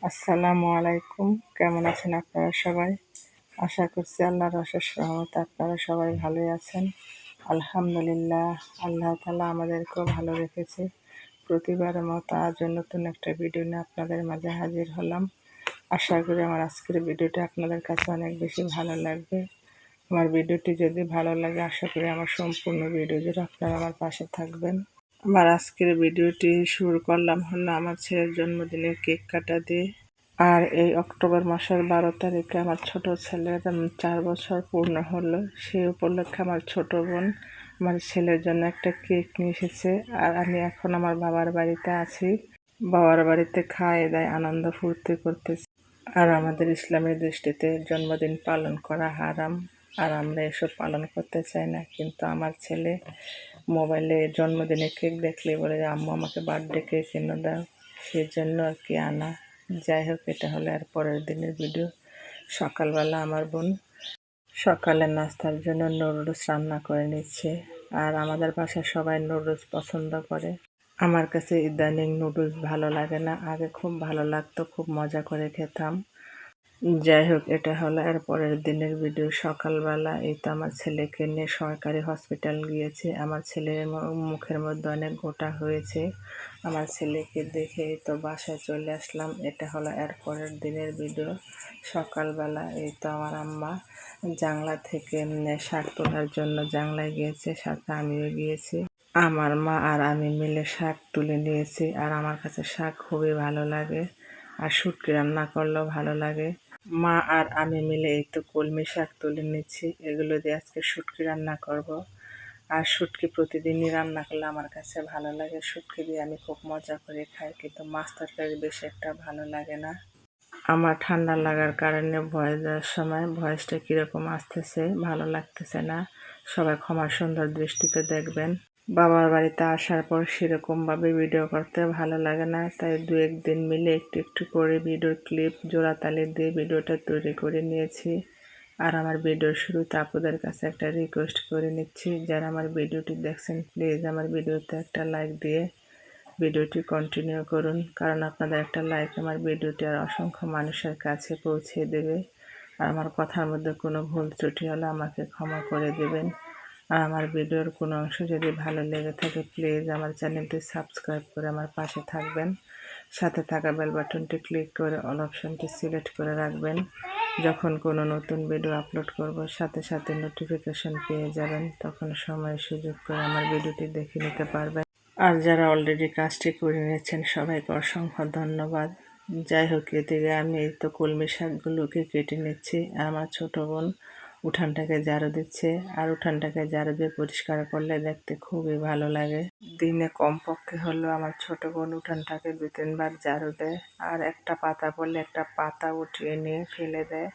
আসসালামু আলাইকুম। কেমন আছেন আপনারা সবাই? আশা করছি আল্লাহর অশেষ রহমতে আপনারা সবাই ভালোই আছেন। আলহামদুলিল্লাহ, আল্লাহ তাআলা আমাদেরকেও ভালো রেখেছে। প্রতিবারের মতো আজও নতুন একটা ভিডিও নিয়ে আপনাদের মাঝে হাজির হলাম। আশা করি আমার আজকের ভিডিওটি আপনাদের কাছে অনেক বেশি ভালো লাগবে। আমার ভিডিওটি যদি ভালো লাগে, আশা করি আমার সম্পূর্ণ ভিডিও জুড়ে আপনারা আমার পাশে থাকবেন। আমার আজকের ভিডিওটি শুরু করলাম হলো আমার ছেলের জন্মদিনের কেক কাটা দিয়ে। আর এই অক্টোবর মাসের 12 তারিখে আমার ছোট ছেলের 4 বছর পূর্ণ হলো। সেই উপলক্ষে আমার ছোট বোন আমার ছেলের জন্য একটা কেক নিয়ে এসেছে। আর আমি এখন আমার বাবার বাড়িতে আছি। বাবার বাড়িতে খাওয়া দাওয়া আনন্দ ফুর্তি করতেছি। আর আমাদের ইসলামের দৃষ্টিতে জন্মদিন পালন করা হারাম। আর আমরা এসব পালন করতে চাই না, কিন্তু আমার ছেলে মোবাইলে জন্মদিনের কেক দেখলে বলে যে আম্মু আমাকে বার্থডে কেক এনে দাও, সেজন্য আর কি আনা। যাই হোক, এটা হলো আর পরের দিনের ভিডিও। সকালবেলা আমার বোন সকালে নাস্তার জন্য নুডলস রান্না করে নিচ্ছে। আর আমাদের বাসায় সবাই নুডলস পছন্দ করে। আমার কাছে ইদানিং নুডলস ভালো লাগে না, আগে খুব ভালো লাগতো, খুব মজা করে খেতাম। যাই হোক, এটা হলো এর পরের দিনের ভিডিও। সকালবেলা এই তো আমার ছেলেকে নিয়ে সরকারি হসপিটাল গিয়েছে। আমার ছেলের মুখের মধ্যে অনেক গোটা হয়েছে। আমার ছেলেকে দেখে এই তো বাসায় চলে আসলাম। এটা হলো এর পরের দিনের ভিডিও। সকালবেলা এই তো আমার আম্মা জাংলা থেকে শাক তোলার জন্য জাংলায় গিয়েছে, সাথে আমিও গিয়েছি। আমার মা আর আমি মিলে শাক তুলে নিয়েছি। আর আমার কাছে শাক খুবই ভালো লাগে, আর শুটকি রান্না করলেও ভালো লাগে। মা আর আমি মিলে এই তো কলমি শাক তুলে নিচ্ছি। এগুলো দিয়ে আজকে শুটকি রান্না করব। আর শুটকি প্রতিদিনই রান্না করলে আমার কাছে ভালো লাগে। শুটকি দিয়ে আমি খুব মজা করে খাই, কিন্তু মাছ তরকারি বেশি একটা ভালো লাগে না। আমার ঠান্ডা লাগার কারণে ভয়েস দেওয়ার সময় ভয়েসটা কীরকম আসতেছে, ভালো লাগতেছে না। সবাই ক্ষমার সুন্দর দৃষ্টিতে দেখবেন। বাবার বাড়িতে আসার পর সেরকমভাবে ভিডিও করতে ভালো লাগে না, তাই 2-1 দিন মিলে একটু একটু করে ভিডিও ক্লিপ জোড়াতালি দিয়ে ভিডিওটা তৈরি করে নিয়েছি। আর আমার ভিডিওর শুরুতে আপনাদের কাছে একটা রিকোয়েস্ট করে নিচ্ছি, যারা আমার ভিডিওটি দেখছেন প্লিজ আমার ভিডিওতে একটা লাইক দিয়ে ভিডিওটি কন্টিনিউ করুন, কারণ আপনাদের একটা লাইক আমার ভিডিওটি আর অসংখ্য মানুষের কাছে পৌঁছে দেবে। আর আমার কথার মধ্যে কোনো ভুল ত্রুটি হলে আমাকে ক্ষমা করে দেবেন। আর আমার ভিডিওর কোনো অংশ যদি ভালো লেগে থাকে প্লিজ আমার চ্যানেলটি সাবস্ক্রাইব করে আমার পাশে থাকবেন। সাথে থাকা বেল বাটনটি ক্লিক করে অল অপশনটি সিলেক্ট করে রাখবেন। যখন কোনো নতুন ভিডিও আপলোড করব সাথে সাথে নোটিফিকেশন পেয়ে যাবেন, তখন সময় সুযোগ করে আমার ভিডিওটি দেখে নিতে পারবেন। আর যারা অলরেডি কাজটি করে নিয়েছেন সবাইকে অসংখ্য ধন্যবাদ। যাই হোক, এদিকে আমি এই তো কলমি শাকগুলোকে কেটে নিচ্ছি। আর আমার ছোটো বোন উঠানটাকে ঝাড়ু দিচ্ছে। আর উঠানটাকে ঝাড়ু দিয়ে পরিষ্কার করলে দেখতে খুবই ভালো লাগে। দিনে কমপক্ষে হলেও আমার ছোটো বোন উঠানটাকে 2-3 বার ঝাড়ু দেয়। আর একটা পাতা পড়লে একটা পাতা উঠিয়ে নিয়ে ফেলে দেয়।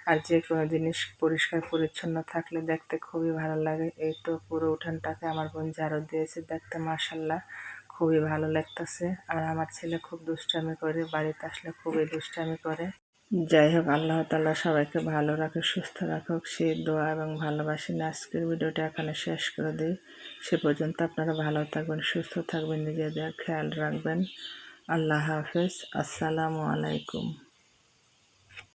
আর যে কোনো জিনিস পরিষ্কার পরিচ্ছন্ন থাকলে দেখতে খুবই ভালো লাগে। এই তো পুরো উঠানটাকে আমার বোন ঝাড়ু দিয়েছে, দেখতে মাশাআল্লাহ খুবই ভালো লাগতেছে। আর আমার ছেলে খুব দুষ্টামি করে, বাড়িতে আসলে খুবই দুষ্টামি করে। যাই হোক, আল্লাহ তাআলা সবাইকে ভালো রাখুক, সুস্থ রাখুক, সেই দোয়া এবং ভালোবাসি নিয়ে আজকের ভিডিওটা এখানে শেষ করে দিই। সে পর্যন্ত আপনারা ভালো থাকবেন, সুস্থ থাকবেন, নিজেদের খেয়াল রাখবেন। আল্লাহ হাফেজ। আসসালামু আলাইকুম।